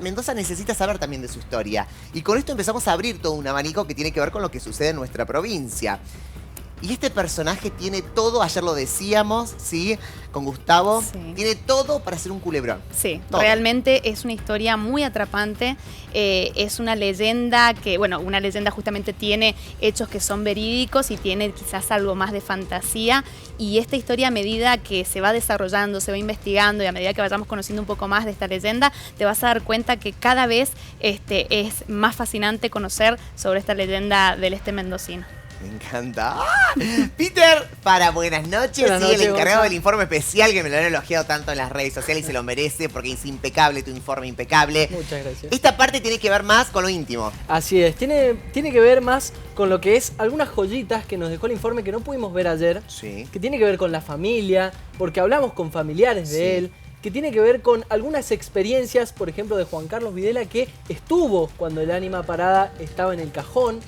Mendoza necesita saber también de su historia. Y con esto empezamos a abrir todo un abanico que tiene que ver con lo que sucede en nuestra provincia. Y este personaje tiene todo, ayer lo decíamos, ¿sí? Con Gustavo, sí. Tiene todo para ser un culebrón. Sí, todo. Realmente es una historia muy atrapante, es una leyenda que, bueno, una leyenda justamente tiene hechos que son verídicos y tiene quizás algo más de fantasía, y esta historia a medida que se va desarrollando, se va investigando y a medida que vayamos conociendo un poco más de esta leyenda, te vas a dar cuenta que cada vez es más fascinante conocer sobre esta leyenda del este mendocino. Me encanta. ¡Ah! Peter, para buenas noches. Buenas noches, el encargado Gonzalo. del informe especial, que me lo han elogiado tanto en las redes sociales y se lo merece porque es impecable tu informe, impecable. Muchas gracias. Esta parte tiene que ver más con lo íntimo. Así es, tiene que ver más con lo que es algunas joyitas que nos dejó el informe que no pudimos ver ayer. Sí. Que tiene que ver con la familia, porque hablamos con familiares de él. Que tiene que ver con algunas experiencias, por ejemplo, de Juan Carlos Videla, que estuvo cuando el ánima parada estaba en el cajón.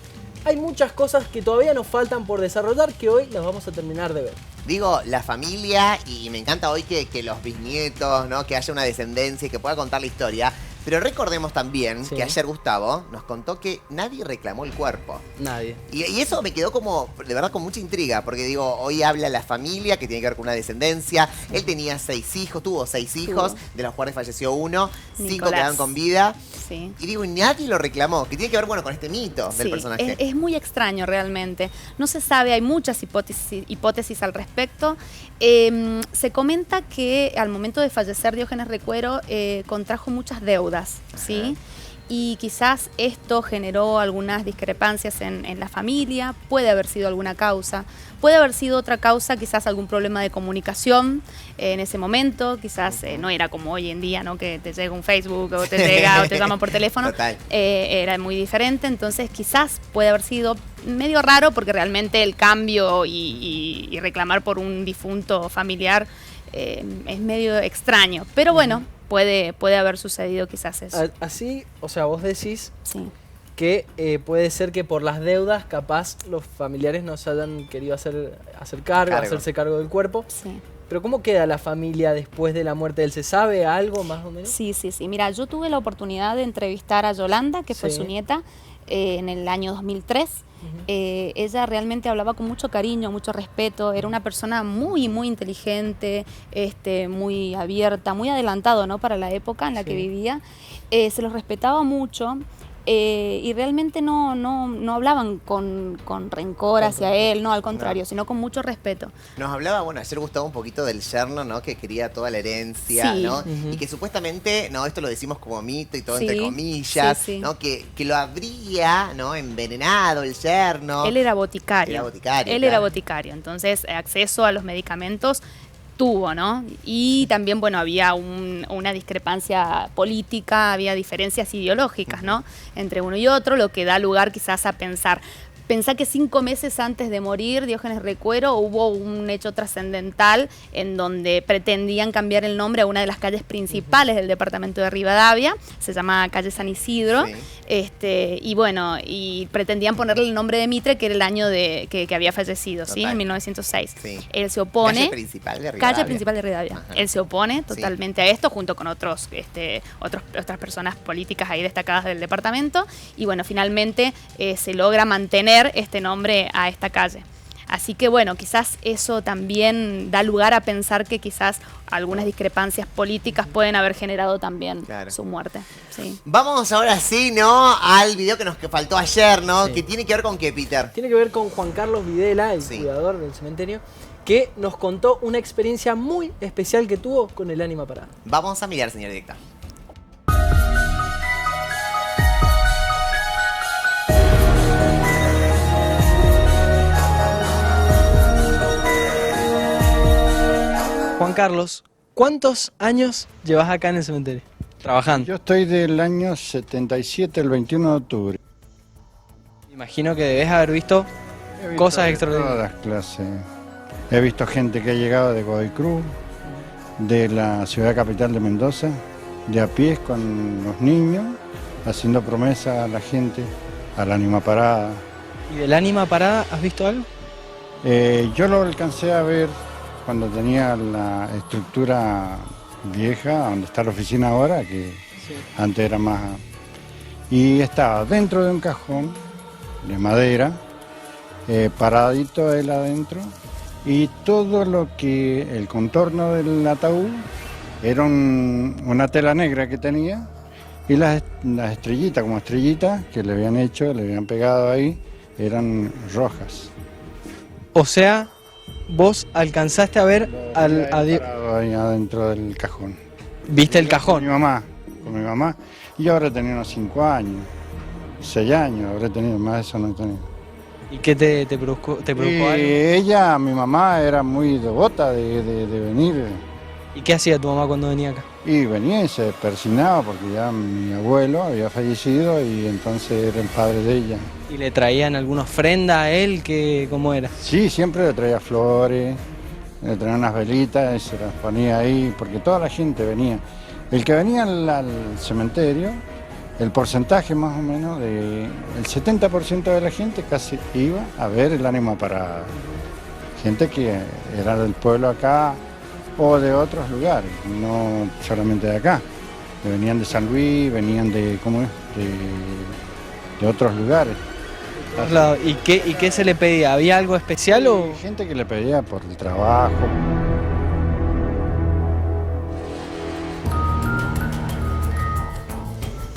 Hay muchas cosas que todavía nos faltan por desarrollar que hoy las vamos a terminar de ver. Digo, la familia, y me encanta hoy que los bisnietos, ¿no? Que haya una descendencia y que pueda contar la historia. Pero recordemos también que ayer Gustavo nos contó que nadie reclamó el cuerpo. Nadie. Y eso me quedó como, de verdad, con mucha intriga. Porque digo, hoy habla la familia, que tiene que ver con una descendencia. Él tenía 6 hijos, tuvo 6 hijos, de los cuales falleció uno. 5 quedaron con vida. Sí. Y digo, y nadie lo reclamó. Que tiene que ver, bueno, con este mito del personaje. Es muy extraño realmente. No se sabe, hay muchas hipótesis al respecto. Se comenta que al momento de fallecer Diógenes Recuero contrajo muchas deudas. ¿Sí? Y quizás esto generó algunas discrepancias en la familia, puede haber sido alguna causa, puede haber sido otra causa, quizás algún problema de comunicación en ese momento, quizás no era como hoy en día, ¿no? Que te llega un Facebook o te llega o te llaman por teléfono, era muy diferente, entonces quizás puede haber sido medio raro porque realmente el cambio y reclamar por un difunto familiar es medio extraño, pero bueno, puede haber sucedido quizás eso. Así, o sea, vos decís que puede ser que por las deudas capaz los familiares no se hayan querido hacerse cargo del cuerpo. Sí. Pero ¿cómo queda la familia después de la muerte de él? ¿Se sabe algo más o menos? Sí. Mira, yo tuve la oportunidad de entrevistar a Yolanda, que fue su nieta, en el año 2003. Ella realmente hablaba con mucho cariño, mucho respeto, era una persona muy, muy inteligente, muy abierta, muy adelantado, ¿no? Para la época en la que vivía. Se los respetaba mucho. Y realmente no hablaban con rencor hacia él, no, al contrario, sino con mucho respeto. Nos hablaba, bueno, ayer Gustavo un poquito del yerno, ¿no? Que quería toda la herencia, ¿no? Y que supuestamente, no, esto lo decimos como mito y todo entre comillas, ¿no? Que lo habría, ¿no? Envenenado el yerno. Él era boticario. Él era claro. boticario, entonces acceso a los medicamentos tuvo, ¿no? Y también, bueno, había una discrepancia política, había diferencias ideológicas, ¿no? Entre uno y otro, lo que da lugar quizás a pensar. Pensá que 5 meses antes de morir Diógenes Recuero hubo un hecho trascendental en donde pretendían cambiar el nombre a una de las calles principales del departamento de Rivadavia, se llama calle San Isidro, y bueno, y pretendían ponerle el nombre de Mitre, que era el año que había fallecido, ¿sí? En 1906. Él se opone. Calle principal de Rivadavia. Calle principal de Rivadavia. Él se opone totalmente a esto, junto con otras personas políticas ahí destacadas del departamento, y bueno, finalmente se logra mantener este nombre a esta calle. Así que bueno, quizás eso también da lugar a pensar que quizás algunas discrepancias políticas pueden haber generado también su muerte. Sí. Vamos ahora sí, ¿no? Al video que nos faltó ayer, ¿no? Que tiene que ver con qué, Peter. Tiene que ver con Juan Carlos Videla, el cuidador del cementerio, que nos contó una experiencia muy especial que tuvo con el ánima parada. Vamos a mirar, señor director. Juan Carlos, ¿cuántos años llevas acá en el cementerio trabajando? Yo estoy del año 77, el 21 de octubre. Imagino que debes haber visto cosas extraordinarias. Todas las clases. He visto gente que ha llegado de Godoy Cruz, de la ciudad capital de Mendoza, de a pie con los niños, haciendo promesas a la gente, al ánima parada. ¿Y del ánima parada has visto algo? Yo lo alcancé a ver cuando tenía la estructura vieja, donde está la oficina ahora, que Antes era más... Y estaba dentro de un cajón de madera, paradito él adentro, y todo lo que... el contorno del ataúd era una tela negra que tenía, y las estrellitas, como estrellitas que le habían hecho, le habían pegado ahí, eran rojas. O sea, vos alcanzaste a ver Parado ahí adentro del cajón. ¿Viste el Con cajón? mi mamá, y yo habré tenido unos 5 años, 6 años habré tenido, más de eso no he tenido. ¿Y qué te provocó Y algo? ella, mi mamá, era muy devota de venir, ¿Y qué hacía tu mamá cuando venía acá? y venía y se persignaba porque ya mi abuelo había fallecido y entonces era el padre de ella. ¿Y le traían alguna ofrenda a él? ¿Cómo era? Sí, siempre le traía flores, le traía unas velitas y se las ponía ahí, porque toda la gente venía. El que venía al cementerio, el porcentaje más o menos, el 70% de la gente casi iba a ver el ánima parada. Gente que era del pueblo acá o de otros lugares, no solamente de acá. Que venían de San Luis, venían de, ¿cómo es? De otros lugares. ¿Y qué se le pedía? ¿Había algo especial o...? Gente que le pedía por el trabajo.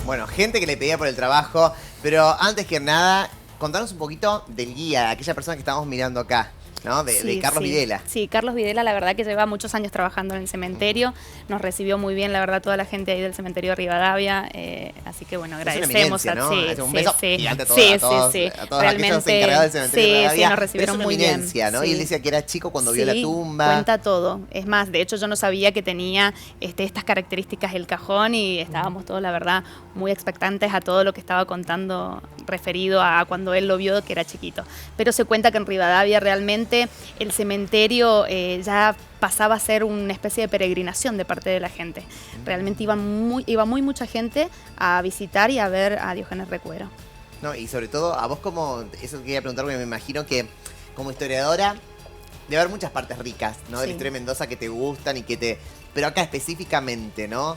Bueno, gente que le pedía por el trabajo, pero antes que nada, contanos un poquito del guía, aquella persona que estamos mirando acá, ¿no? De Carlos Videla. Sí, Carlos Videla, la verdad que lleva muchos años trabajando en el cementerio, nos recibió muy bien, la verdad, toda la gente ahí del cementerio de Rivadavia, así que bueno, agradecemos es una eminencia, ¿no? sí, Un beso sí, gigante a sí, todos, sí, a todos realmente, aquellos encargados del cementerio de Rivadavia. sí, nos recibieron Pero es muy una eminencia, bien, ¿no? sí. Y él decía que era chico cuando vio la tumba. Cuenta todo, es más, de hecho yo no sabía que tenía estas características el cajón y estábamos todos, la verdad, muy expectantes a todo lo que estaba contando referido a cuando él lo vio que era chiquito. Pero se cuenta que en Rivadavia realmente el cementerio ya pasaba a ser una especie de peregrinación de parte de la gente. Realmente iba muy mucha gente a visitar y a ver a Diógenes Recuero. No, y sobre todo a vos como, eso quería preguntar porque me imagino que como historiadora debe haber muchas partes ricas, ¿no? De la historia de Mendoza que te gustan y que te... Pero acá específicamente, ¿no?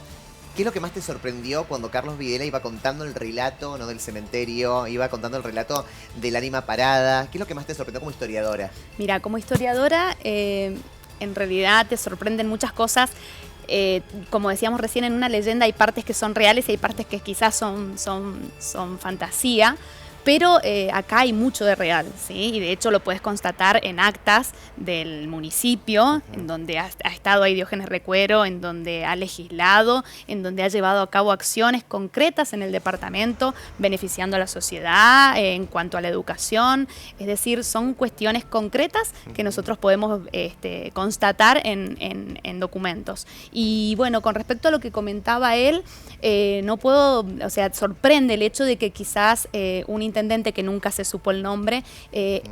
¿Qué es lo que más te sorprendió cuando Carlos Videla iba contando el relato, ¿no? Del cementerio, iba contando el relato del ánima parada? ¿Qué es lo que más te sorprendió como historiadora? Mira, como historiadora, en realidad te sorprenden muchas cosas. Como decíamos recién, en una leyenda hay partes que son reales y hay partes que quizás son fantasía. Pero acá hay mucho de real, ¿sí? Y de hecho lo puedes constatar en actas del municipio, en donde ha estado ahí Diógenes Recuero, en donde ha legislado, en donde ha llevado a cabo acciones concretas en el departamento, beneficiando a la sociedad en cuanto a la educación. Es decir, son cuestiones concretas que nosotros podemos constatar en documentos. Y bueno, con respecto a lo que comentaba él, no puedo, o sea, sorprende el hecho de que quizás un intendente que nunca se supo el nombre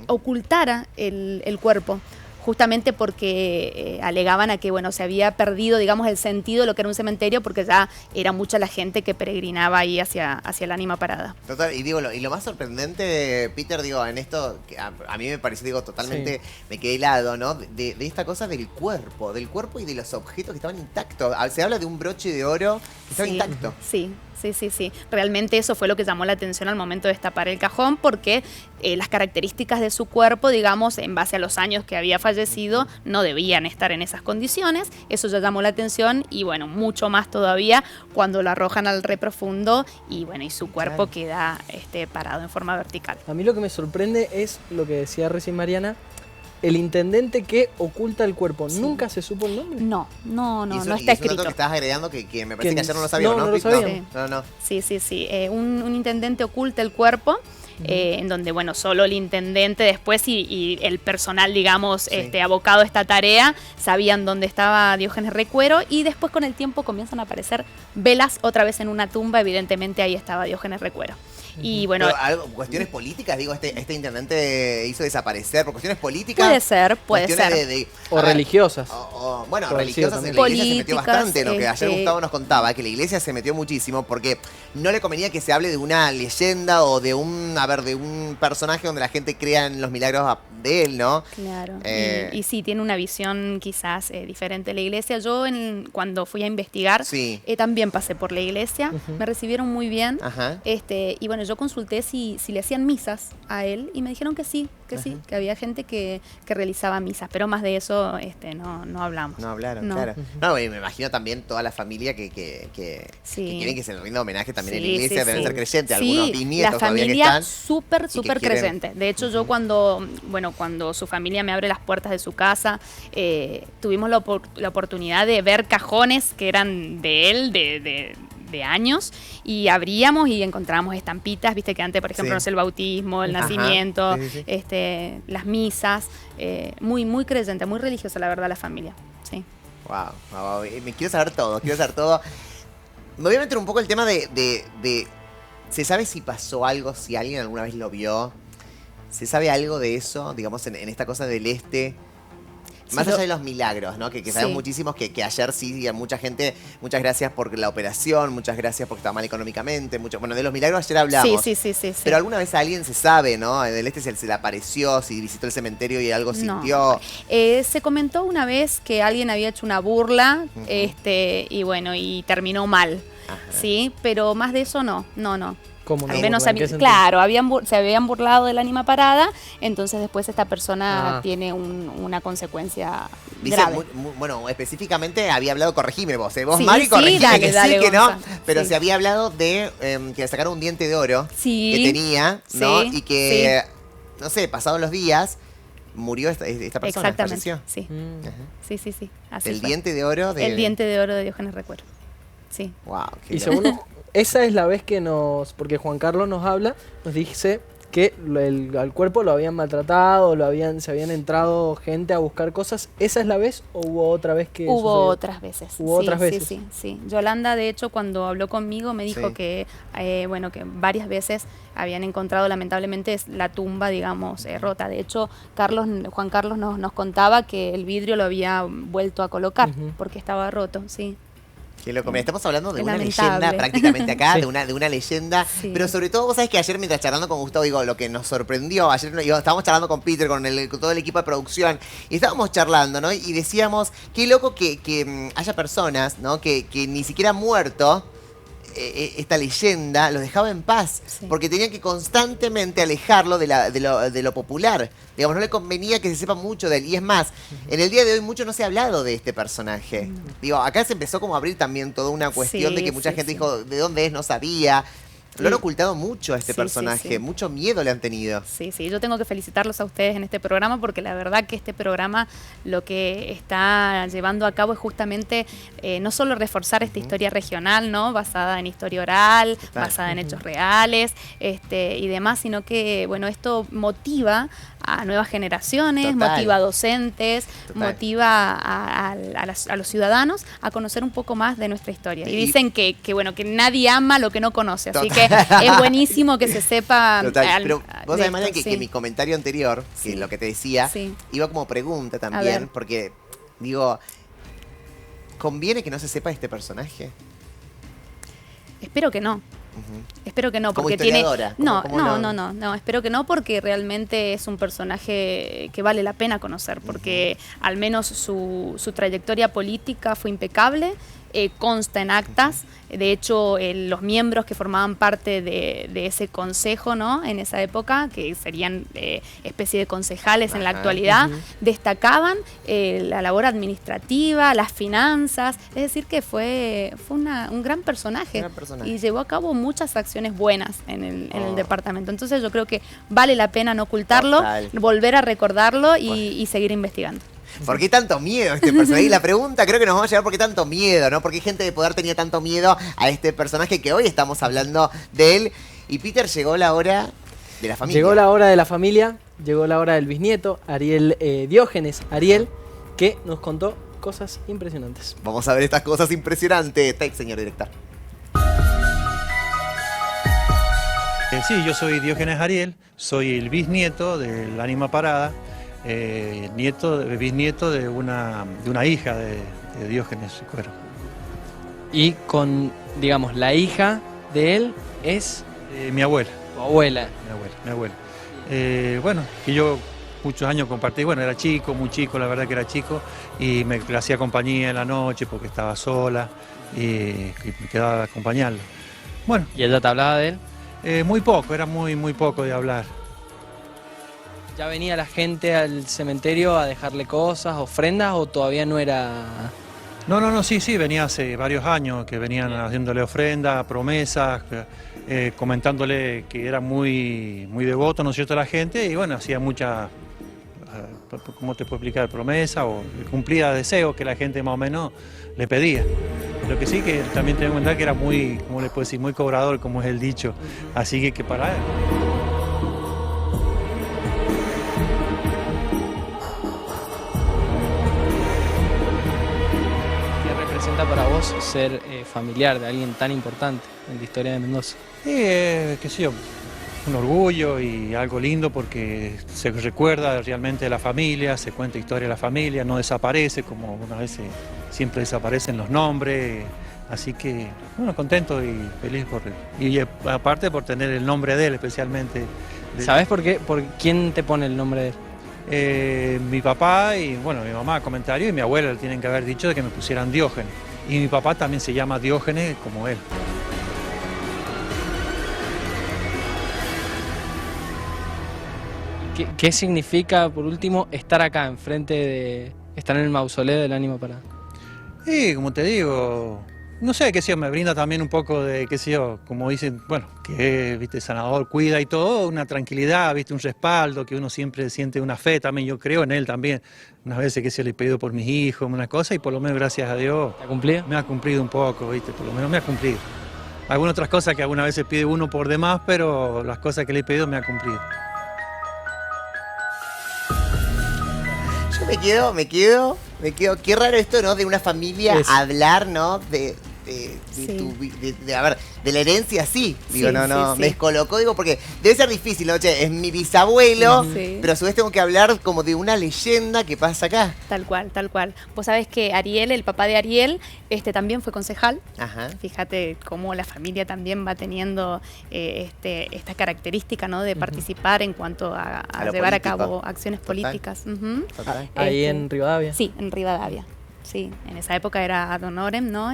ocultara el cuerpo, justamente porque alegaban a que bueno, se había perdido, digamos, el sentido de lo que era un cementerio porque ya era mucha la gente que peregrinaba ahí hacia el ánima parada. Total, y digo, y lo más sorprendente, Peter, digo, en esto, que a mí me pareció, digo, totalmente, me quedé helado, ¿no? De esta cosa del cuerpo y de los objetos que estaban intactos. Se habla de un broche de oro que estaba intacto. Sí. Realmente eso fue lo que llamó la atención al momento de destapar el cajón, porque las características de su cuerpo, digamos, en base a los años que había fallecido, no debían estar en esas condiciones. Eso ya llamó la atención y, bueno, mucho más todavía cuando lo arrojan al re profundo y, bueno, y su cuerpo queda parado en forma vertical. A mí lo que me sorprende es lo que decía recién Mariana, el intendente que oculta el cuerpo. Sí. ¿Nunca se supo el nombre? No está y es un escrito. dato que estabas agregando que me parece que ayer no lo sabía, ¿no? No lo sabía. No. Sí. Un intendente oculta el cuerpo, en donde, bueno, solo el intendente después y el personal, digamos, abocado a esta tarea, sabían dónde estaba Diógenes Recuero, y después con el tiempo comienzan a aparecer velas otra vez en una tumba, evidentemente ahí estaba Diógenes Recuero. Y bueno, Cuestiones políticas, digo, este intendente hizo desaparecer por cuestiones políticas. puede cuestiones ser. O religiosas. Bueno, Por religiosas decirlo en la iglesia se metió políticas, bastante, lo que ayer Gustavo nos contaba, que la iglesia se metió muchísimo porque no le convenía que se hable de una leyenda o de un personaje donde la gente crea en los milagros de él, ¿no? Claro. Y sí, tiene una visión quizás diferente de la iglesia. Yo cuando fui a investigar, Sí. también pasé por la iglesia, me recibieron muy bien. Ajá. Y bueno, yo consulté si le hacían misas a él y me dijeron que sí, que había gente que realizaba misas, pero más de eso no hablamos. No hablaron, No. claro. No, y me imagino también toda la familia que Sí. quieren que se le rinda homenaje también en la Sí, iglesia, sí, deben sí. ser creyentes, Sí, algunos bisnietos la todavía que familia están. súper y que quieren- creyente. De hecho, yo cuando su familia me abre las puertas de su casa, tuvimos la oportunidad de ver cajones que eran de él, de años, y abríamos y encontrábamos estampitas, viste que antes, por ejemplo, Sí. no sé, el bautismo, el Ajá, nacimiento, sí, sí. las misas, muy, muy creyente, muy religiosa, la verdad, la familia. Sí. Wow, me quiero saber todo. Me voy a meter un poco el tema de ¿se sabe si pasó algo, si alguien alguna vez lo vio? ¿Se sabe algo de eso, digamos, en esta cosa del Más Sí, allá de los milagros, ¿no? Que sabemos Sí. muchísimos que ayer sí, a mucha gente, muchas gracias por la operación, muchas gracias porque estaba mal económicamente, bueno, de los milagros ayer hablamos. Sí. Pero alguna vez a alguien se sabe, ¿no? Del se le apareció, si visitó el cementerio y algo sintió. Se comentó una vez que alguien había hecho una burla, y bueno, y terminó mal, Ajá. ¿sí? Pero más de eso no. ¿Cómo no? Al menos a ¿En mí, qué sentido? claro, se habían burlado del ánima parada, entonces después esta persona Ah. tiene una consecuencia Dice, grave. bueno, específicamente había hablado, corregime vos, vos Sí, Mari, sí, corregime dale, que dale, sí, que no, Gonzalo, pero sí. se había hablado de que le sacaron un diente de oro Sí, que tenía, ¿no? sí, Y que, no sé, pasados los días, murió esta persona, Exactamente, falleció. sí. Mm. Sí. Así El fue. diente de oro de... El diente de oro de Diógenes Recuero. Sí. Wow, qué Y loco. según esa es la vez que porque Juan Carlos nos habla, nos dice que al cuerpo lo habían maltratado, se habían entrado gente a buscar cosas. ¿Esa es la vez o hubo otra vez que Hubo sucedió? otras veces. Hubo otras veces. Sí. Yolanda, de hecho, cuando habló conmigo me dijo Sí. que varias veces habían encontrado lamentablemente la tumba, digamos, rota. De hecho, Juan Carlos nos contaba que el vidrio lo había vuelto a colocar Ujú. porque estaba roto, sí. Qué loco. Mira, estamos hablando de Es una lamentable. leyenda prácticamente acá, Sí. de una leyenda. Sí. Pero sobre todo, vos sabés que ayer mientras charlando con Gustavo, digo, lo que nos sorprendió, ayer estábamos charlando con Peter, con todo el equipo de producción, y estábamos charlando, ¿no? Y decíamos, qué loco que haya personas, ¿no? Que ni siquiera muerto esta leyenda los dejaba en paz, Sí. porque tenían que constantemente alejarlo de lo popular. Digamos, no le convenía que se sepa mucho de él. Y es más, en el día de hoy mucho no se ha hablado de este personaje. Digo, acá se empezó como a abrir también toda una cuestión Sí, de que mucha sí, gente sí. dijo, ¿de dónde es? No sabía. Lo han Sí. ocultado mucho a este Sí, personaje, sí. mucho miedo le han tenido. Sí, yo tengo que felicitarlos a ustedes en este programa porque la verdad que este programa lo que está llevando a cabo es justamente no solo reforzar esta historia regional, ¿no? Basada en historia oral, Total. basada en hechos reales, y demás, sino que, bueno, esto motiva a nuevas generaciones, Total. motiva a docentes, Total. motiva a los ciudadanos a conocer un poco más de nuestra historia. Y Y- dicen que que nadie ama lo que no conoce, así Total. que es buenísimo que se sepa. Total, pero vos de sabés, Marian, esto, que sí. mi comentario anterior, que Sí. lo que te decía, Sí. iba como pregunta A también, ver. porque digo, ¿conviene que no se sepa este personaje? Espero que no. Ujú. Espero que no, Como porque tiene. historiadora, No, como lo- no, espero que no, porque realmente es un personaje que vale la pena conocer, porque al menos su trayectoria política fue impecable, consta en actas. De hecho, los miembros que formaban parte de ese consejo, ¿no? En esa época, que serían especie de concejales en la Ajá. actualidad, Ujú. destacaban la labor administrativa, las finanzas. Es decir, que fue un gran personaje. Gran personaje. Y llevó a cabo muchas acciones buenas en el Oh. departamento. Entonces yo creo que vale la pena no ocultarlo, Total. volver a recordarlo Bueno. y seguir investigando. ¿Por qué tanto miedo a este personaje? Y la pregunta creo que nos vamos a llevar por qué tanto miedo, ¿no? Porque gente de poder tenía tanto miedo a este personaje que hoy estamos hablando de él. Y Peter, llegó la hora de la familia. Llegó la hora de la familia, llegó la hora del bisnieto, Diógenes Ariel, que nos contó cosas impresionantes. Vamos a ver estas cosas impresionantes. Take, señor director. Sí, yo soy Diógenes Ariel, soy el bisnieto del ánima parada, bisnieto de una hija de Diógenes Recuero. Y con, digamos, la hija de él es Mi abuela. tu abuela. Mi abuela. Bueno, que yo muchos años compartí, bueno, era chico, muy chico, la verdad que era chico, y le hacía compañía en la noche porque estaba sola y me quedaba a acompañarlo. Bueno. ¿Y ella te hablaba de él? Muy poco, era muy poco de hablar. ¿Ya venía la gente al cementerio a dejarle cosas, ofrendas, o todavía no era...? No, sí, venía hace varios años que venían haciéndole ofrendas, promesas, comentándole que era muy devoto, ¿no es cierto?, a la gente, y bueno, hacía muchas, ¿cómo te puedo explicar?, promesas o cumplía deseos que la gente más o menos le pedía. Lo que sí que también tengo en cuenta que era muy, ¿cómo le puedo decir?, muy cobrador, como es el dicho, así que para él. Para vos ser familiar de alguien tan importante en la historia de Mendoza? Sí, qué sé yo, un orgullo y algo lindo porque se recuerda realmente de la familia, se cuenta historia de la familia, no desaparece como una vez siempre desaparecen los nombres, así que bueno, contento y feliz y aparte por tener el nombre de él especialmente. ¿Sabes por qué? ¿Por quién te pone el nombre de él? Mi papá y bueno, mi mamá comentario y mi abuela le tienen que haber dicho de que me pusieran Diógenes. Y mi papá también se llama Diógenes como él. ¿Qué significa, por último, estar acá, estar en el mausoleo del ánima parada? Y como te digo, no sé, qué sé yo, me brinda también un poco de, qué sé yo, como dicen, bueno, que viste, sanador cuida y todo, una tranquilidad, viste, un respaldo, que uno siempre siente una fe también, yo creo en él también. Unas veces que se le he pedido por mis hijos, una cosa, y por lo menos gracias a Dios. ¿Te ha cumplido? Me ha cumplido un poco, viste, por lo menos me ha cumplido. Algunas otras cosas que algunas veces pide uno por demás, pero las cosas que le he pedido me ha cumplido. Yo me quedo. Qué raro esto, ¿no? De una familia hablar, ¿no? A ver, de la herencia sí. Digo, Sí, no, sí. me descolocó, digo, porque debe ser difícil, ¿no? Che, es mi bisabuelo, pero a su vez tengo que hablar como de una leyenda que pasa acá. Tal cual, tal cual. Vos sabés que Ariel, el papá de Ariel, también fue concejal. Ajá. Fíjate cómo la familia también va teniendo esta característica, ¿no? De participar en cuanto a lo llevar a político. cabo acciones políticas. Ujú. Total. Ahí en Rivadavia. Sí, en Rivadavia. Sí, en esa época era ad honorem, ¿no?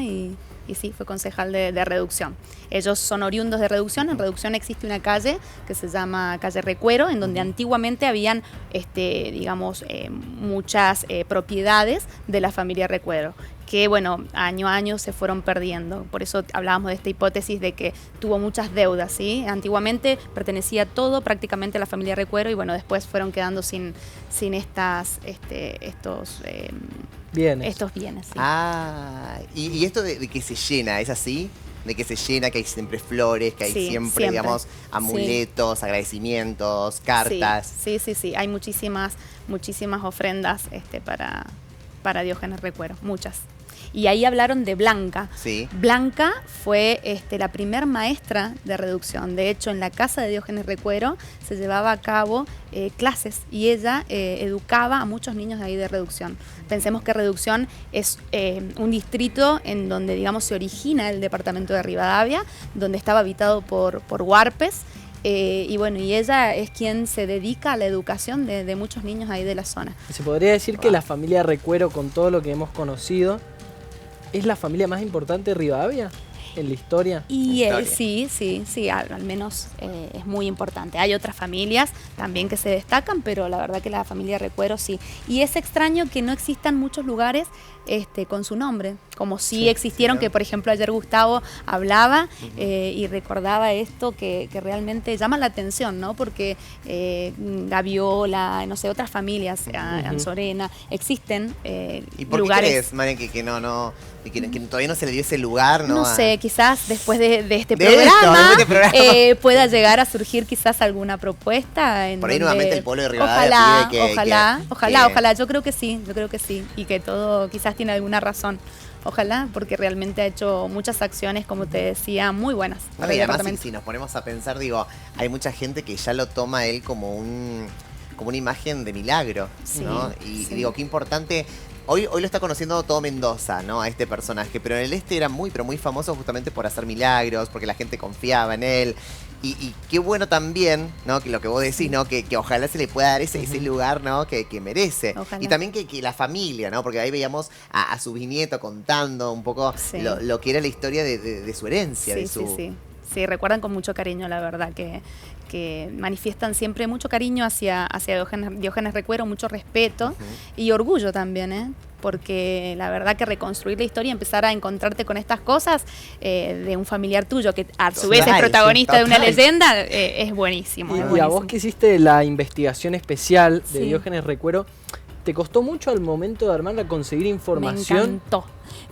Y sí, fue concejal de Reducción. Ellos son oriundos de Reducción. En Reducción existe una calle que se llama Calle Recuero, en donde antiguamente habían, digamos, muchas propiedades de la familia Recuero, que, bueno, año a año se fueron perdiendo. Por eso hablábamos de esta hipótesis de que tuvo muchas deudas, ¿sí? Antiguamente pertenecía todo prácticamente a la familia Recuero y, bueno, después fueron quedando sin estos bienes. Sí. Ah, y esto de que se llena, ¿es así? De que se llena, que hay siempre flores, que hay Sí, siempre, digamos, amuletos, agradecimientos, cartas. Sí. Hay muchísimas ofrendas para Diógenes Recuero, muchas. Y ahí hablaron de Blanca. Sí. Blanca fue la primer maestra de Reducción. De hecho, en la casa de Diógenes Recuero se llevaba a cabo clases y ella educaba a muchos niños de ahí de Reducción. Pensemos que Reducción es un distrito en donde, digamos, se origina el departamento de Rivadavia, donde estaba habitado por huarpes. Y bueno, y ella es quien se dedica a la educación de muchos niños ahí de la zona. Se podría decir que la familia Recuero, con todo lo que hemos conocido, ¿es la familia más importante de Rivadavia en la historia? Y sí, al menos es muy importante. Hay otras familias también que se destacan, pero la verdad que la familia Recuero sí. Y es extraño que no existan muchos lugares con su nombre, como sí existieron, que por ejemplo ayer Gustavo hablaba y recordaba esto que realmente llama la atención, ¿no? Porque Gaviola, no sé, otras familias, Anzorena, existen ¿Y por lugares. qué crees, Maren, que todavía no se le dio ese lugar, ¿no? No sé, quizás después de este De programa, esto, de este programa. pueda llegar a surgir quizás alguna propuesta. Por ahí nuevamente el pueblo de Rivadavia Ojalá. Yo creo que sí. Y que todo quizás tiene alguna razón. ojalá, porque realmente ha hecho muchas acciones, como te decía, muy buenas. No, para y el además, departamento. si nos ponemos a pensar, digo, hay mucha gente que ya lo toma a él como una imagen de milagro, Sí, ¿no? Y sí. digo, qué importante. Hoy lo está conociendo todo Mendoza, ¿no? A este personaje, pero en el este era muy, pero muy famoso justamente por hacer milagros, porque la gente confiaba en él. Y qué bueno también, ¿no? Que lo que vos decís, ¿no? Que ojalá se le pueda dar ese lugar, ¿no? Que merece. Ojalá. Y también que la familia, ¿no? Porque ahí veíamos a su bisnieto contando un poco Sí. lo que era la historia de su herencia, Sí, de su... sí. Sí, recuerdan con mucho cariño, la verdad, que manifiestan siempre mucho cariño hacia Diógenes Recuero, mucho respeto y orgullo también, ¿eh? Porque la verdad que reconstruir la historia y empezar a encontrarte con estas cosas de un familiar tuyo que a su vez es Total, protagonista de una total. leyenda, es buenísimo. Y es a buenísimo. vos que hiciste la investigación especial de Sí. Diógenes Recuero, ¿te costó mucho al momento de armarla conseguir información?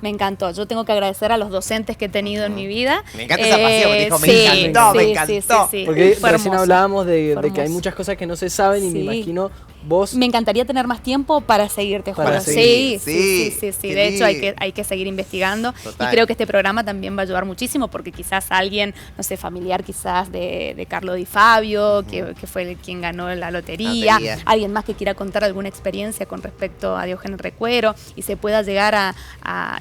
Me encantó. Yo tengo que agradecer a los docentes que he tenido en mi vida. Me encanta esa pasión, porque dijo, me sí, encantó, sí, me sí, encantó. sí, sí. Porque Fue recién hermoso. hablábamos de Fue que hay hermoso. muchas cosas que no se saben y me Sí. imagino vos... Me encantaría tener más tiempo para seguirte, Para Juan. seguir. Sí, qué De hecho, lindo. hay que seguir investigando. Total. Y creo que este programa también va a ayudar muchísimo porque quizás alguien, no sé, familiar quizás de Carlo Di Fabio, que fue quien ganó la lotería, alguien más que quiera contar alguna experiencia con respecto a Diógenes Recuero y se pueda llegar a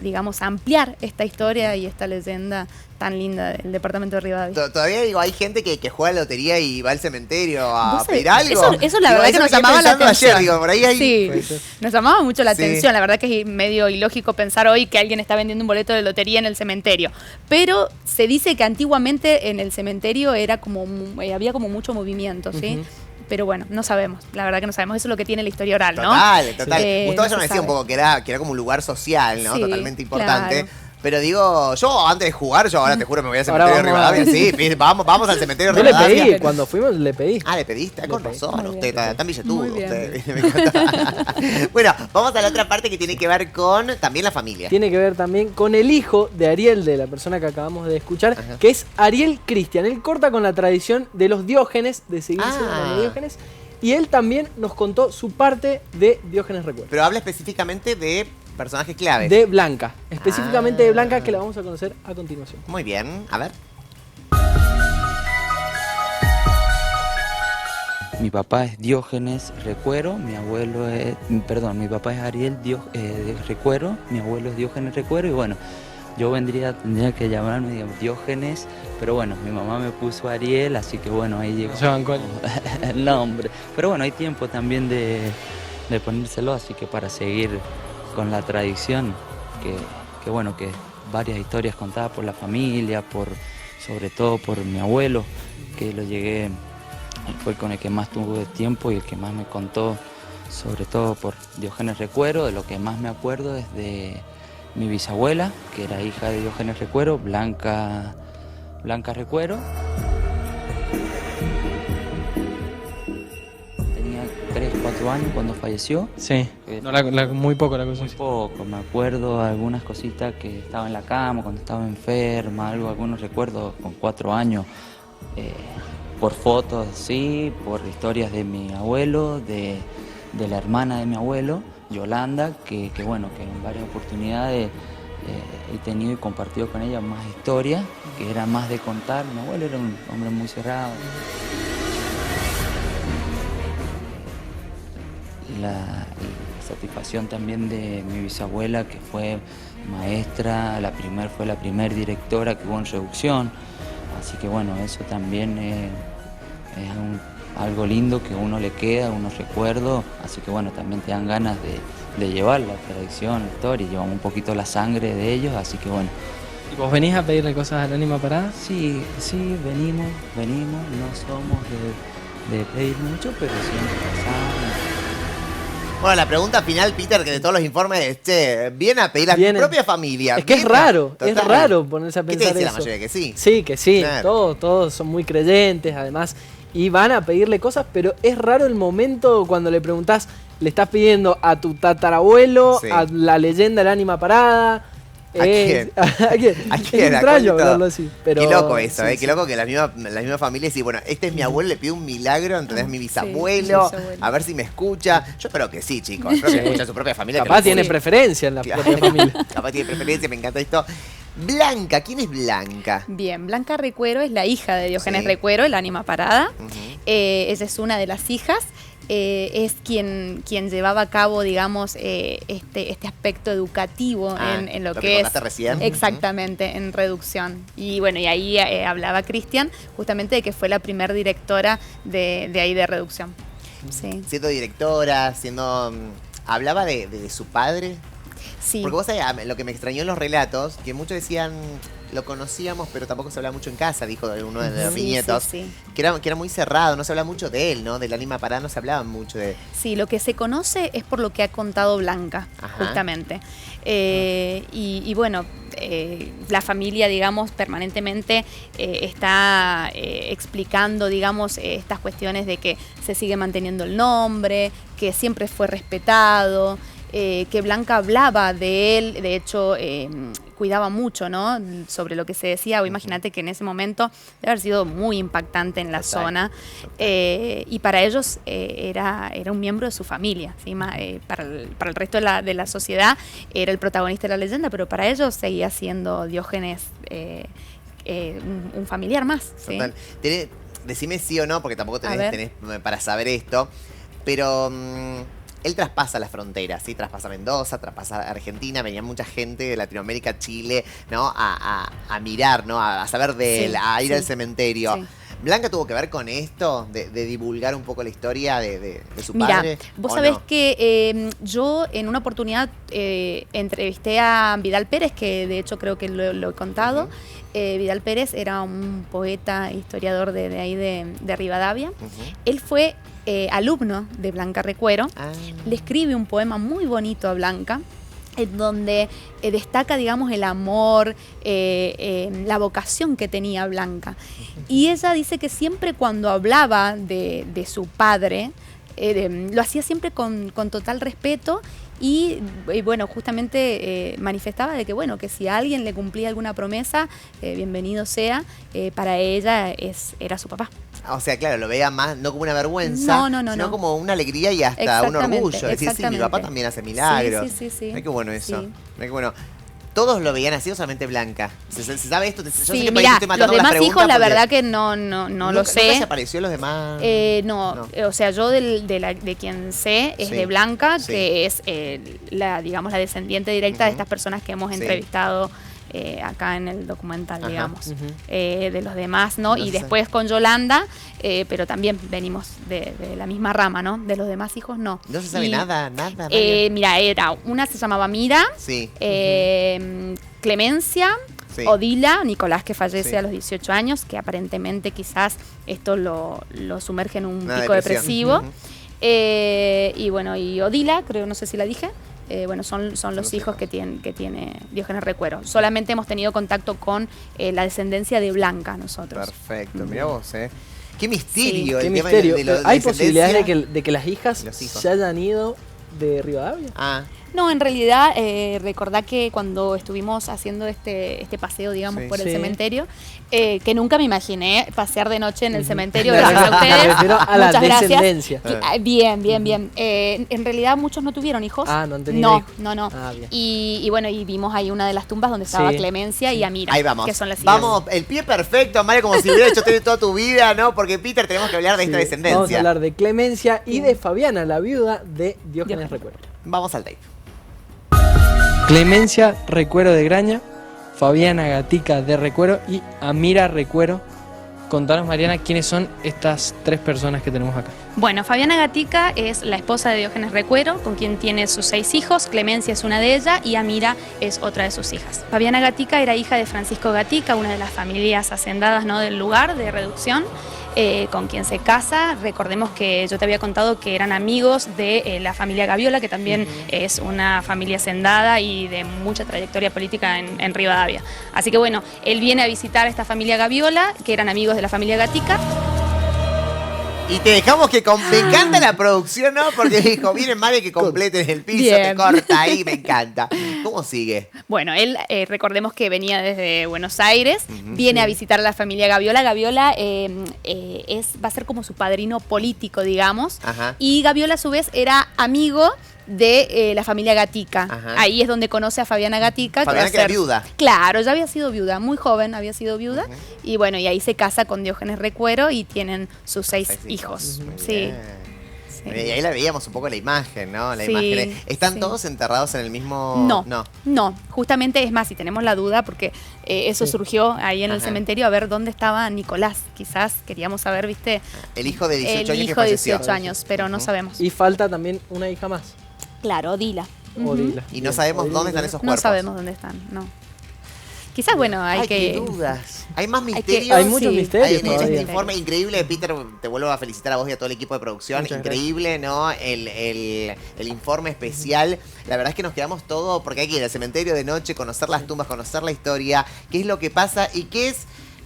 digamos, a ampliar esta historia y esta leyenda tan linda del departamento de Rivadavia. Todavía digo, hay gente que juega la lotería y va al cementerio a ¿Vos pedir sabés? algo. Eso la Digo, verdad eso que me nos quedé llamaba la pensando atención. ayer, digo, por ahí hay... Sí, Puede ser. nos llamaba mucho la Sí. atención. La verdad que es medio ilógico pensar hoy que alguien está vendiendo un boleto de lotería en el cementerio. Pero se dice que antiguamente en el cementerio era como había como mucho movimiento, ¿sí? Ujú. Pero bueno, no sabemos. La verdad que no sabemos. Eso es lo que tiene la historia oral, ¿no? Total. Gustavo ya no me se decía un sabe. poco que era como un lugar social, ¿no? Sí, Totalmente importante. claro. Pero digo, yo antes de jugar, yo ahora te juro me voy al Ahora cementerio de vamos a- Rivadavia. Sí, vamos al cementerio de Yo le Rivadavia. pedí, cuando fuimos le pedí. Ah, le pediste, con Le pedí. razón, Muy usted bien. tan billetudo. Muy bien. Usted. Me encanta. Bueno, vamos a la otra parte que tiene que ver con también la familia. Tiene que ver también con el hijo de Ariel, de la persona que acabamos de escuchar, Ajá. que es Ariel Cristian. Él corta con la tradición de los Diógenes, de seguir siendo los Diógenes, y él también nos contó su parte de Diógenes Recuerdo. Pero habla específicamente de personajes claves. De Blanca, específicamente Ah. de Blanca, que la vamos a conocer a continuación. Muy bien, a ver. Mi papá es Diógenes Recuero, mi papá es Ariel Recuero, mi abuelo es Diógenes Recuero y bueno, yo tendría que llamarme, digamos, Diógenes, pero bueno, mi mamá me puso Ariel, así que bueno, ahí llegó Se bancó el nombre. Pero bueno, hay tiempo también de ponérselo, así que para seguir con la tradición, que bueno, que varias historias contadas por la familia, sobre todo por mi abuelo, que fue con el que más tuve tiempo y el que más me contó, sobre todo por Diógenes Recuero. De lo que más me acuerdo es de mi bisabuela, que era hija de Diógenes Recuero, Blanca Recuero. Tenía 3, 4 años cuando falleció. Sí, muy poco la cosa. Muy poco, me acuerdo algunas cositas que estaba en la cama, cuando estaba enferma, algunos recuerdos con 4 años, por fotos, sí, por historias de mi abuelo, de la hermana de mi abuelo, Yolanda, que bueno, que en varias oportunidades he tenido y compartido con ella más historias, que era más de contar. Mi abuelo era un hombre muy cerrado. La satisfacción también de mi bisabuela, que fue maestra, fue la primer directora que hubo en Reducción, así que bueno, eso también es algo lindo que a uno le queda, unos recuerdos, así que bueno, también te dan ganas de llevar la tradición, la historia, llevamos un poquito la sangre de ellos, así que bueno. ¿Y vos venís a pedirle cosas al ánima parada? Sí, venimos, no somos de pedir mucho, pero siempre pasamos. Bueno, la pregunta final, Peter, que de todos los informes es, che, viene a pedir a Viene. tu propia familia. Es que es viene a- raro, es Total. raro ponerse a ¿Qué te pensar dice la eso. mayoría? Que sí. Sí, que sí, Claro. todos son muy creyentes además y van a pedirle cosas, pero es raro el momento cuando le preguntás, le estás pidiendo a tu tatarabuelo, Sí. a la leyenda del ánima parada, ¿A quién? ¿A quién? ¿A Es quién? ¿A extraño cuál de hablarlo así. Pero, Qué loco eso, sí, Qué loco que la misma familia dice, bueno, este es mi abuelo, le pido un milagro, ¿entendés? Mi Sí, bisabuelo, mi bisabuelo. a ver si me escucha. Yo espero que sí, chicos. Espero que escuche a su propia familia. Capaz que tiene lo preferencia en la Claro. propia familia. Capaz tiene preferencia, me encanta esto. Blanca, ¿quién es Blanca? Bien, Blanca Recuero es la hija de Diógenes Sí. Recuero, el ánima parada. Ujú. Ella es una de las hijas. Es quien llevaba a cabo, digamos, este aspecto educativo en lo que es. contaste recién. Exactamente, en reducción. Y bueno, y ahí hablaba Cristian justamente de que fue la primer directora de ahí de reducción. Sí. Siendo directora, hablaba de su padre. Sí. Porque vos sabés, lo que me extrañó en los relatos, que muchos decían, lo conocíamos, pero tampoco se hablaba mucho en casa, dijo uno de los Sí, nietos. sí, sí. Que era muy cerrado, no se habla mucho de él, ¿no? Del ánima parada no se hablaba mucho de... Sí, lo que se conoce es por lo que ha contado Blanca, Ajá. justamente. Y bueno, la familia, digamos, permanentemente está explicando, digamos, estas cuestiones de que se sigue manteniendo el nombre, que siempre fue respetado, que Blanca hablaba de él, de hecho cuidaba mucho, ¿no? Sobre lo que se decía, o imagínate que en ese momento debe haber sido muy impactante en la Total, zona, y para ellos era un miembro de su familia, ¿sí? Para el resto de la sociedad era el protagonista de la leyenda, pero para ellos seguía siendo Diógenes un familiar más, ¿sí? Total. Decime sí o no, porque tampoco A ver. tenés para saber esto, pero él traspasa las fronteras, ¿sí? Traspasa Mendoza, traspasa Argentina, venía mucha gente de Latinoamérica, Chile, ¿no? A mirar, ¿no? A saber de Sí, él, a ir sí. al cementerio. Sí. ¿Blanca tuvo que ver con esto? De divulgar un poco la historia de su Mira, padre? vos ¿o sabés no? que yo en una oportunidad entrevisté a Vidal Pérez, que de hecho creo que lo he contado. Ujú. Vidal Pérez era un poeta, historiador de ahí de Rivadavia. Ujú. Él fue alumno de Blanca Recuero. Ah. Le escribe un poema muy bonito a Blanca, en donde destaca, digamos, el amor, la vocación que tenía Blanca. Y ella dice que siempre cuando hablaba de su padre, lo hacía siempre con total respeto y bueno, justamente manifestaba de que, bueno, que si a alguien le cumplía alguna promesa, bienvenido sea, para ella era su papá. O sea, claro, lo veía más, no como una vergüenza, No, sino no. como una alegría y hasta un Exactamente, orgullo. Decir, sí, mi papá exactamente. también hace milagros. Sí. Mirá qué bueno eso. Sí. Mirá qué bueno. ¿Todos lo veían así o solamente Blanca? ¿Se sabe esto? Yo sé Sí, que por ahí mira, estoy los matando las demás preguntas hijos la porque verdad que no lo ¿nunca sé. se apareció los demás? No, o sea, yo de quien sé es Sí, de Blanca, sí. que es digamos, la descendiente directa de Ujú. estas personas que hemos Sí. entrevistado acá en el documental, Ajá. digamos. Ujú. De los demás, ¿no? No Y sé. después con Yolanda, pero también venimos de la misma rama, ¿no? De los demás hijos, no. No se sabe Y, nada. María. Mira, una se llamaba Mira, Sí. Clemencia, Sí. Odila, Nicolás, que fallece Sí. a los 18 años, que aparentemente quizás esto lo sumerge en un Una pico depresión. depresivo. Ujú. Y bueno, y Odila, creo, no sé si la dije. Bueno, son los los hijos hijos. que tiene Diógenes Recuero. Solamente hemos tenido contacto con la descendencia de Blanca nosotros. Perfecto, mirá vos, Qué misterio. Qué el tema misterio. de la ¿Hay descendencia. posibilidades de que las hijas Los hijos. se hayan ido de Rivadavia? Ah, No, en realidad, recordá que cuando estuvimos haciendo este paseo, digamos, Sí. por el Sí. cementerio, que nunca me imaginé pasear de noche en el cementerio, Me gracias a refiero- ustedes. me refiero a la Muchas gracias. descendencia. Bien. En realidad muchos no tuvieron hijos. Ah, no han tenido hijos. No. Ah, bien. Y bueno, y vimos ahí una de las tumbas donde estaba Sí. Clemencia y Amira, ahí vamos. que son las hijas. Vamos, el pie perfecto, María, como si hubiera hecho toda tu vida, ¿no? Porque, Peter, tenemos que hablar de esta Sí. descendencia. Vamos a hablar de Clemencia y de Fabiana, la viuda de Diógenes Recuero. Vamos al tape. Clemencia Recuero de Graña, Fabiana Gatica de Recuero y Amira Recuero. Contanos, Mariana, quiénes son estas tres personas que tenemos acá. Bueno, Fabiana Gatica es la esposa de Diógenes Recuero, con quien tiene sus 6 hijos. Clemencia es una de ellas y Amira es otra de sus hijas. Fabiana Gatica era hija de Francisco Gatica, una de las familias hacendadas, ¿no?, del lugar de reducción, con quien se casa. Recordemos que yo te había contado que eran amigos de la familia Gaviola, que también es una familia hacendada y de mucha trayectoria política en Rivadavia. Así que bueno, él viene a visitar a esta familia Gaviola, que eran amigos de la familia Gatica. Y te dejamos que... Me encanta la producción, ¿no? Porque dijo, viene Mari que completen el piso, Bien. te corta ahí, me encanta. ¿Cómo sigue? Bueno, él, recordemos que venía desde Buenos Aires, viene a visitar a la familia Gaviola. Gaviola va a ser como su padrino político, digamos. Ajá. Y Gaviola, a su vez, era amigo de la familia Gatica. Ajá. Ahí es donde conoce a Fabiana Gatica. Fabiana, va a que era ser- viuda. Claro, ya había sido viuda, muy joven había sido viuda. Ujú. Y bueno, y ahí se casa con Diógenes Recuero y tienen sus 6 Seis hijos. Muy Sí. bien. Sí. Y ahí la veíamos un poco la imagen, ¿no? La Sí, imagen. ¿Están sí. todos enterrados en el mismo...? No, justamente es más, si tenemos la duda, porque eso Sí. surgió ahí en el Ajá. cementerio, a ver dónde estaba Nicolás. Quizás queríamos saber, viste, El hijo de 18 el años que hijo de falleció. 18 años, pero no Ujú. sabemos. Y falta también una hija más. Claro, Odila. Ujú. Odila. Y no Bien, sabemos Odila. dónde están esos No cuerpos. sabemos dónde están, no. Quizás, bueno, hay Ay, que... qué dudas. Hay más que- misterios. Hay muchos Sí. misterios Hay en este todavía. informe increíble, Peter, te vuelvo a felicitar a vos y a todo el equipo de producción. Muchas Increíble, ¿no? El informe especial. La verdad es que nos quedamos todo, porque hay que ir al cementerio de noche, conocer las tumbas, conocer la historia, qué es lo que pasa y qué es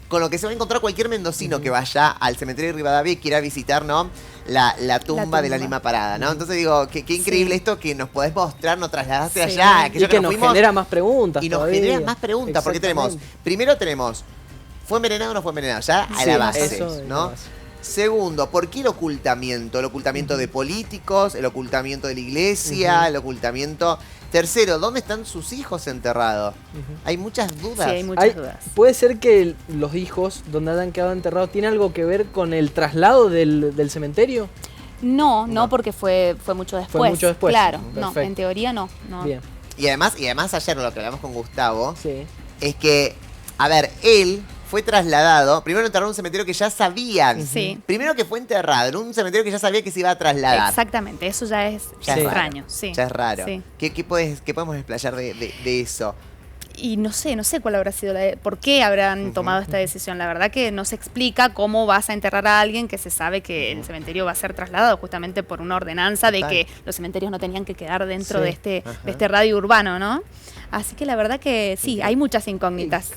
con lo que se va a encontrar cualquier mendocino que vaya al cementerio de Rivadavia y quiera visitar, ¿no? La tumba de la tumba. Lima Parada, ¿no? Entonces digo, qué increíble Sí. esto que nos podés mostrar, nos trasladaste Sí. allá. Y que nos fuimos genera más preguntas. y nos todavía. genera más preguntas, porque tenemos, primero tenemos, ¿fue envenenado o no fue envenenado? Ya a Sí, la base, eso es la ¿no? base. Segundo, ¿por qué el ocultamiento? El ocultamiento de políticos, el ocultamiento de la iglesia, el ocultamiento... Tercero, ¿dónde están sus hijos enterrados? Ujú. Hay muchas dudas. Sí, hay muchas Hay- dudas. Puede ser que los hijos, donde hayan quedado enterrados, ¿tiene algo que ver con el traslado del cementerio? No, No. porque fue mucho después. mucho después. Claro, Perfecto. no, en teoría no. Bien, Y además ayer lo que hablamos con Gustavo, sí. es que, a ver, él fue trasladado, primero lo enterrado en un cementerio que ya sabían. Sí. Primero que fue enterrado en un cementerio que ya sabía que se iba a trasladar. Exactamente, eso ya es Ya es extraño. raro. Sí. Ya es raro. Sí. ¿Qué podemos explayar de eso? Y no sé cuál habrá sido por qué habrán tomado esta decisión. La verdad que no se explica cómo vas a enterrar a alguien que se sabe que el cementerio va a ser trasladado justamente por una ordenanza Total. de que los cementerios no tenían que quedar dentro Sí. de este radio urbano, ¿no? Así que la verdad que sí, hay muchas incógnitas.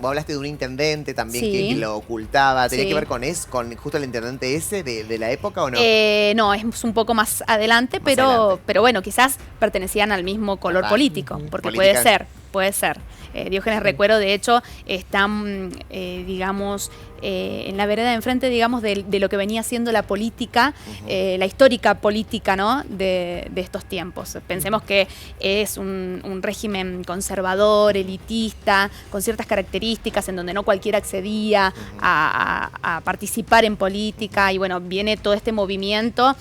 Vos hablaste de un intendente también Sí. que lo ocultaba. ¿Tenía Sí. que ver con justo el intendente ese de la época o no? No, es un poco más adelante, Más adelante. pero bueno, quizás pertenecían al mismo color Ah, político, porque política. puede ser. Diógenes Recuero, de hecho, están, digamos, en la vereda de enfrente, digamos, de lo que venía siendo la política, la histórica política, ¿no?, de estos tiempos. Pensemos que es un régimen conservador, elitista, con ciertas características en donde no cualquiera accedía a participar en política, y bueno, viene todo este movimiento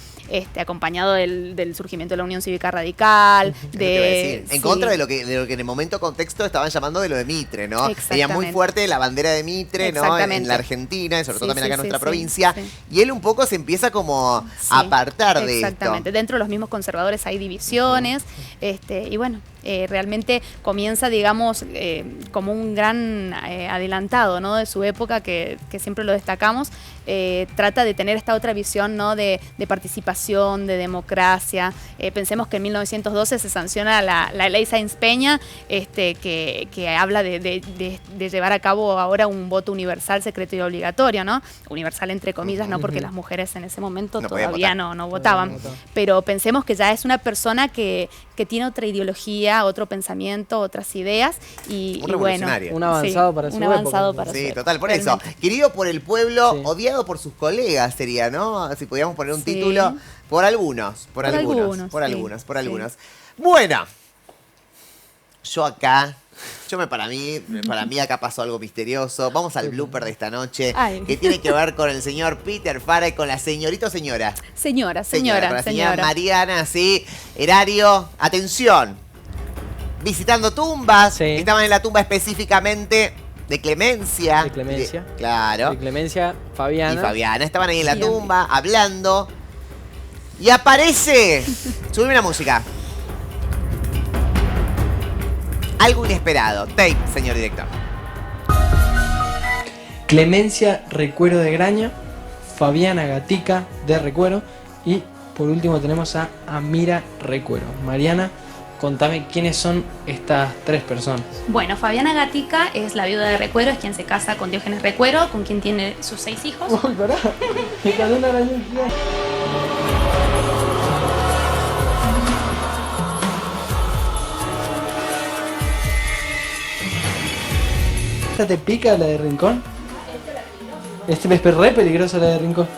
acompañado del surgimiento de la Unión Cívica Radical, Es lo que iba a decir. En sí. contra de lo que en el momento contexto estaban llamando de lo de Mitre, ¿no? Tenía muy Exactamente. fuerte la bandera de Mitre, ¿no? En Exactamente. la Argentina, y sobre todo Sí, también acá en sí, nuestra sí, provincia. sí. Y él un poco se empieza como Sí, a apartar de exactamente. esto. Dentro de los mismos conservadores hay divisiones, y bueno, realmente comienza, digamos, como un gran adelantado, ¿no?, de su época, que siempre lo destacamos. Trata de tener esta otra visión, ¿no?, de participación, de democracia. Pensemos que en 1912 se sanciona la ley Sáenz Peña, que habla de llevar a cabo ahora un voto universal, secreto y obligatorio, ¿no? Universal entre comillas, no porque las mujeres en ese momento No podían todavía votar. no votaban. Pero pensemos que ya es una persona que tiene otra ideología, otro pensamiento, otras ideas, y bueno, revolucionario. Un avanzado sí, para su un avanzado época. para Sí, su total, por época, eso. Querido por el pueblo, Sí. odiado por sus colegas sería, ¿no? Si pudiéramos poner un Sí. título. Por algunos, por Por algunos, algunos, por sí, algunos, por sí. algunos. Bueno, para mí acá pasó algo misterioso. Vamos al blooper de esta noche, Ay. que tiene que ver con el señor Peter Fara y con la señorita o señora. Señora, Con señora, la señora señora. Mariana, sí. Erario, atención. Visitando tumbas. Sí. Estaban en la tumba específicamente de Clemencia. De Clemencia. Claro. De Clemencia, Fabiana. Y Fabiana. Estaban ahí en la Siempre. tumba, hablando. Y aparece. Subime la música. Algo inesperado. Tape, señor director. Clemencia Recuero de Graña, Fabiana Gatica de Recuero y por último tenemos a Amira Recuero. Mariana, Contame quiénes son estas 3 personas. Bueno, Fabiana Gatica es la viuda de Recuero, es quien se casa con Diógenes Recuero, con quien tiene sus 6 hijos. Uy, pará. Me cayó una araña. ¿Esta te pica, la de Rincón? Este es re peligrosa, la de Rincón.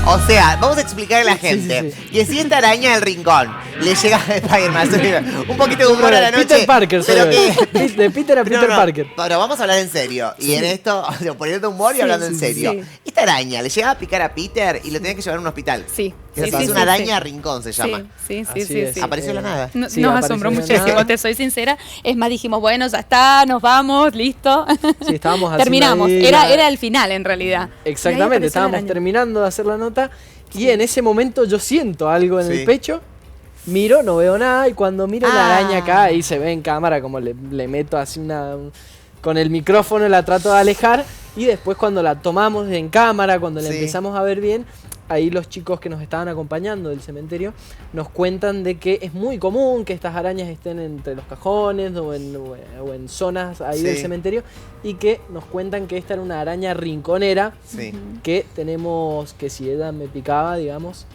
O sea, vamos a explicarle a la Sí, gente sí, sí. que si esta araña del rincón le llega a Spider-Man, un poquito de humor a la noche. Peter Parker, pero ¿sabes? De Peter a No, Peter no, Parker. Pero vamos a hablar en serio. Y en esto, poniendo humor y Sí, hablando en sí, serio. sí. Esta araña le llegaba a picar a Peter y lo tenía que llevar a un hospital. Sí, Es sí, sí, una sí, araña sí. rincón, se llama. Sí, sí, Así sí, es. sí. Apareció de la nada. Sí, Nos apareció asombró de la muchísimo, nada. te soy sincera. Es más, dijimos, bueno, ya está, nos vamos, listo. Sí, estábamos haciendo Terminamos. ahí Era el final, en realidad. Y ahí Exactamente, apareció la estábamos araña. terminando de hacer la nota y en ese momento yo siento algo en Sí. el pecho, miro, no veo nada y cuando miro la Ah. araña acá, ahí se ve en cámara como le meto así con el micrófono la trato de alejar y después cuando la tomamos en cámara, cuando la Sí. empezamos a ver bien, ahí los chicos que nos estaban acompañando del cementerio nos cuentan de que es muy común que estas arañas estén entre los cajones o en zonas ahí del Sí. cementerio y que nos cuentan que esta era una araña rinconera Sí. que tenemos que si ella me picaba, digamos,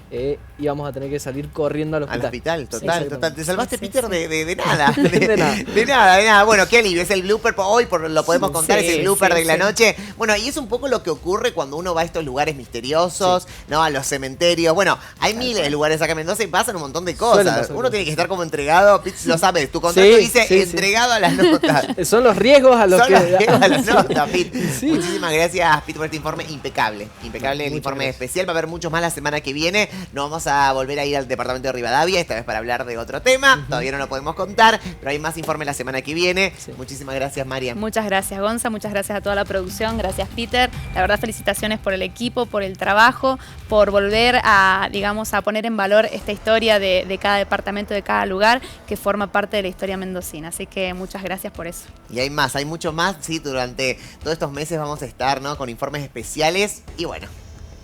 íbamos a tener que salir corriendo al Al hospital. hospital, total, Sí, total. Te salvaste, Sí, sí, Peter, sí. de nada. De nada. De nada, de nada. Bueno, qué alivio. Es el blooper hoy, lo podemos contar, Sí, es el blooper sí, de la sí. noche. Bueno, y es un poco lo que ocurre cuando uno va a estos lugares misteriosos, ¿no? A los cementerios. Bueno, hay miles de lugares acá en Mendoza y pasan un montón de Suelen cosas. pasar Uno cosas. tiene que estar como entregado, Pitch lo sabes, tu contrato Sí, dice sí, sí. entregado a las notas. Son los riesgos a los Son que... los que van a las notas, Pete. Sí. Muchísimas gracias, Pete, por este informe impecable. Impecable el Muchas informe gracias. especial. Va a haber muchos más la semana que viene. Nos vamos a volver a ir al departamento de Rivadavia, esta vez para hablar de otro tema. Todavía no lo podemos contar, pero hay más informe la semana que viene. Sí. Muchísimas gracias, Mariam. Muchas gracias, Gonza. Muchas gracias a toda la producción. Gracias, Peter. La verdad, felicitaciones por el equipo, por el trabajo, por volver a, digamos, a poner en valor esta historia de cada departamento, de cada lugar, que forma parte de la historia mendocina. Así que muchas gracias por eso. Y hay más, hay mucho más. Sí, durante todos estos meses vamos a estar, ¿no? Con informes especiales. Y bueno,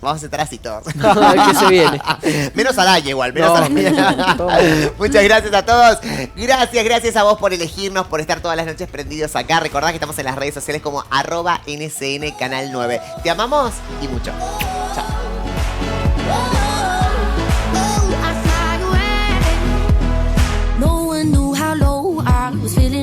vamos a estar así todos. A ver qué se viene. Menos araña igual, menos No, araña. todo. Muchas gracias a todos. Gracias a vos por elegirnos, por estar todas las noches prendidos acá. Recordá que estamos en las redes sociales como @NCN Canal 9. Te amamos y mucho. Chao. No one knew how low I was feeling.